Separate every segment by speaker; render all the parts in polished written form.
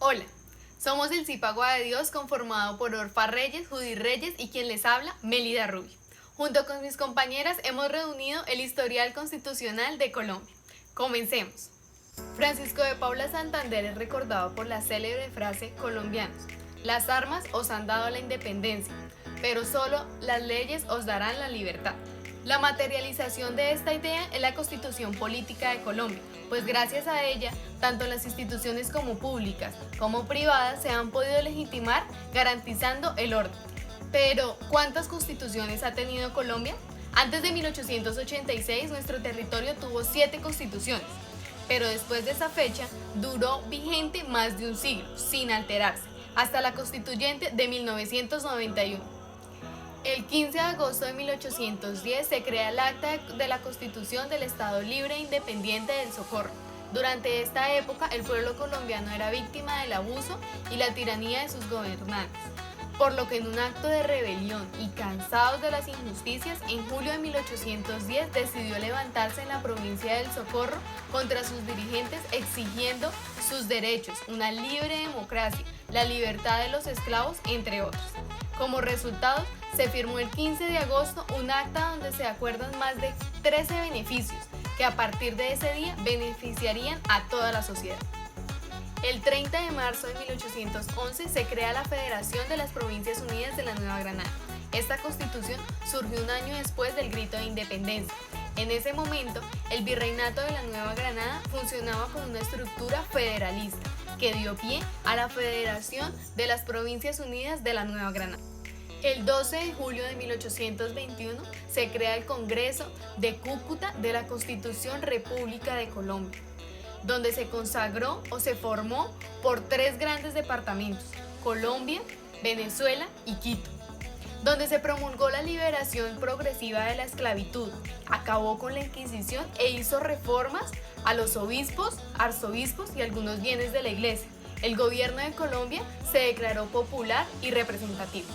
Speaker 1: Hola, somos el Zipaguá de Dios conformado por Orfa Reyes, Judy Reyes y quien les habla, Melida Rubio. Junto con mis compañeras hemos reunido el historial constitucional de Colombia. Comencemos. Francisco de Paula Santander es recordado por la célebre frase colombianos: las armas os han dado la independencia, pero solo las leyes os darán la libertad. La materialización de esta idea es la Constitución Política de Colombia, pues gracias a ella, tanto las instituciones como públicas como privadas se han podido legitimar garantizando el orden. Pero, ¿cuántas constituciones ha tenido Colombia? Antes de 1886, nuestro territorio tuvo 7 constituciones, pero después de esa fecha duró vigente más de un siglo, sin alterarse, hasta la Constituyente de 1991. El 15 de agosto de 1810 se crea el Acta de la Constitución del Estado Libre e Independiente del Socorro. Durante esta época, el pueblo colombiano era víctima del abuso y la tiranía de sus gobernantes, por lo que en un acto de rebelión y cansados de las injusticias, en julio de 1810 decidió levantarse en la provincia del Socorro contra sus dirigentes exigiendo sus derechos, una libre democracia, la libertad de los esclavos, entre otros. Como resultado, se firmó el 15 de agosto un acta donde se acuerdan más de 13 beneficios que a partir de ese día beneficiarían a toda la sociedad. El 30 de marzo de 1811 se crea la Federación de las Provincias Unidas de la Nueva Granada. Esta constitución surgió un año después del grito de independencia. En ese momento, el virreinato de la Nueva Granada funcionaba con una estructura federalista que dio pie a la Federación de las Provincias Unidas de la Nueva Granada. El 12 de julio de 1821 se crea el Congreso de Cúcuta de la Constitución República de Colombia, donde se consagró o se formó por 3 grandes departamentos: Colombia, Venezuela y Quito, donde se promulgó la liberación progresiva de la esclavitud, acabó con la Inquisición e hizo reformas a los obispos, arzobispos y algunos bienes de la Iglesia. El gobierno de Colombia se declaró popular y representativo.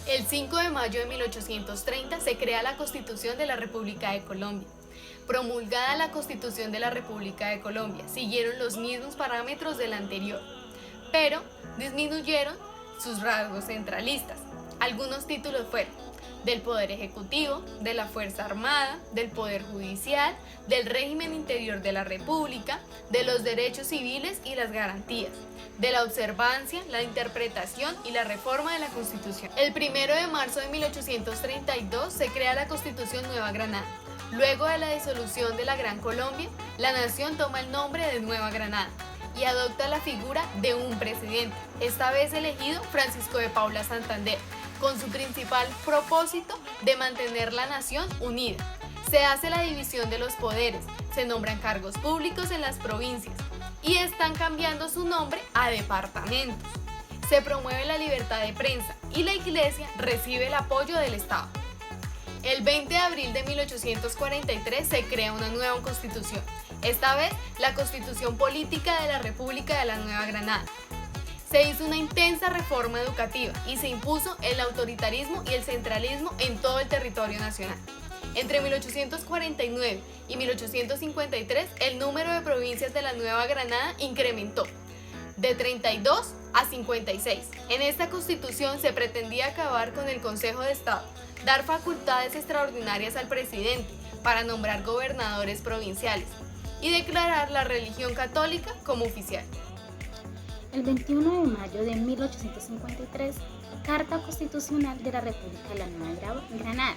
Speaker 1: El 5 de mayo de 1830 se crea la Constitución de la República de Colombia. Promulgada la Constitución de la República de Colombia, siguieron los mismos parámetros de la anterior, pero disminuyeron sus rasgos centralistas. Algunos títulos fueron del Poder Ejecutivo, de la Fuerza Armada, del Poder Judicial, del régimen interior de la República, de los derechos civiles y las garantías, de la observancia, la interpretación y la reforma de la Constitución. El 1 de marzo de 1832 se crea la Constitución Nueva Granada. Luego de la disolución de la Gran Colombia, la nación toma el nombre de Nueva Granada y adopta la figura de un presidente, esta vez elegido Francisco de Paula Santander, con su principal propósito de mantener la nación unida. Se hace la división de los poderes, se nombran cargos públicos en las provincias y están cambiando su nombre a departamentos. Se promueve la libertad de prensa y la Iglesia recibe el apoyo del Estado. El 20 de abril de 1843 se crea una nueva constitución, esta vez la Constitución Política de la República de la Nueva Granada. Se hizo una intensa reforma educativa y se impuso el autoritarismo y el centralismo en todo el territorio nacional. Entre 1849 y 1853, el número de provincias de la Nueva Granada incrementó de 32 a 56. En esta constitución se pretendía acabar con el Consejo de Estado, dar facultades extraordinarias al presidente para nombrar gobernadores provinciales y declarar la religión católica como oficial.
Speaker 2: El 21 de mayo de 1853, Carta Constitucional de la República de la Nueva Granada.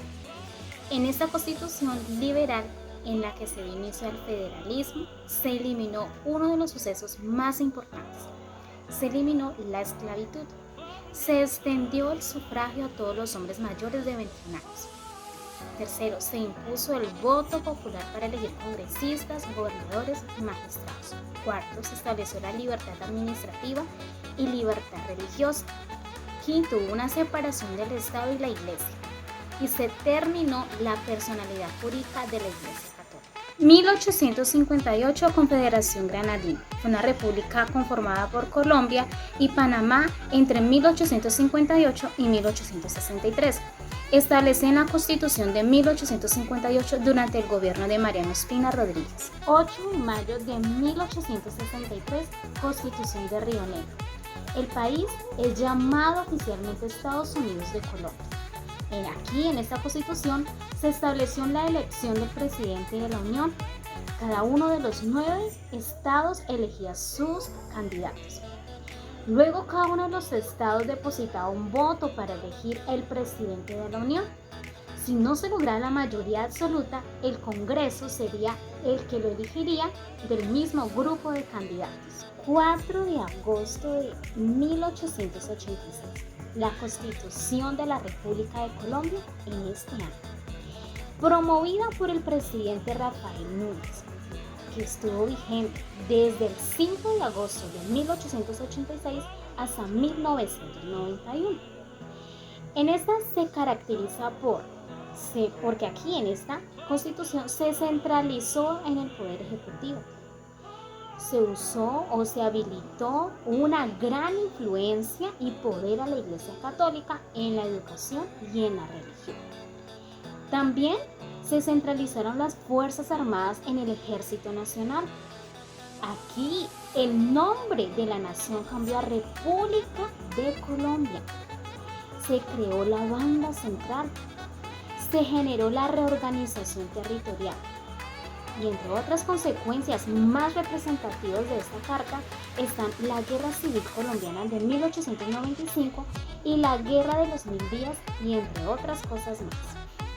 Speaker 2: En esta constitución liberal, en la que se dio inicio al federalismo, se eliminó uno de los sucesos más importantes. Se eliminó la esclavitud. Se extendió el sufragio a todos los hombres mayores de 21 años. Tercero, se impuso el voto popular para elegir congresistas, gobernadores y magistrados. Cuarto, se estableció la libertad administrativa y libertad religiosa. Quinto, hubo una separación del Estado y la Iglesia. Y se terminó la personalidad jurídica de la Iglesia Católica. 1858, Confederación Granadina. Fue una república conformada por Colombia y Panamá entre 1858 y 1863. Establecida en la Constitución de 1858 durante el gobierno de Mariano Espina Rodríguez. 8 de mayo de 1863, Constitución de Río Negro. El país es llamado oficialmente Estados Unidos de Colombia. Aquí, en esta Constitución, se estableció la elección del presidente de la Unión. Cada uno de los 9 estados elegía sus candidatos. Luego, cada uno de los estados depositaba un voto para elegir el presidente de la Unión. Si no se lograba la mayoría absoluta, el Congreso sería el que lo elegiría del mismo grupo de candidatos. 4 de agosto de 1886, la Constitución de la República de Colombia en este año, promovida por el presidente Rafael Núñez, que estuvo vigente desde el 5 de agosto de 1886 hasta 1991. En esta se caracteriza porque aquí en esta Constitución se centralizó en el Poder Ejecutivo. Se usó o se habilitó una gran influencia y poder a la Iglesia Católica en la educación y en la religión. También se centralizaron las Fuerzas Armadas en el Ejército Nacional. Aquí el nombre de la nación cambió a República de Colombia. Se creó la Banda Central. Se generó la reorganización territorial. Y entre otras consecuencias más representativas de esta carta están la Guerra Civil Colombiana de 1895 y la Guerra de los 1000 días, y entre otras cosas más.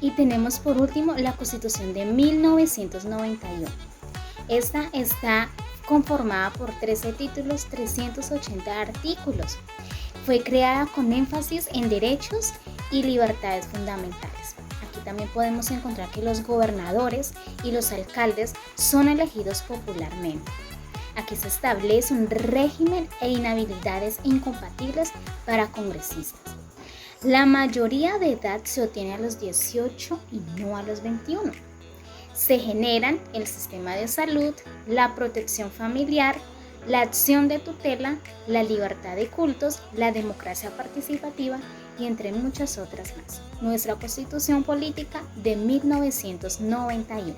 Speaker 2: Y tenemos por último la Constitución de 1991. Esta está conformada por 13 títulos, 380 artículos. Fue creada con énfasis en derechos y libertades fundamentales. También podemos encontrar que los gobernadores y los alcaldes son elegidos popularmente. Aquí se establece un régimen e inhabilidades incompatibles para congresistas. La mayoría de edad se obtiene a los 18 y no a los 21. Se generan el sistema de salud, la protección familiar, la acción de tutela, la libertad de cultos, la democracia participativa y entre muchas otras más. Nuestra Constitución Política de 1991.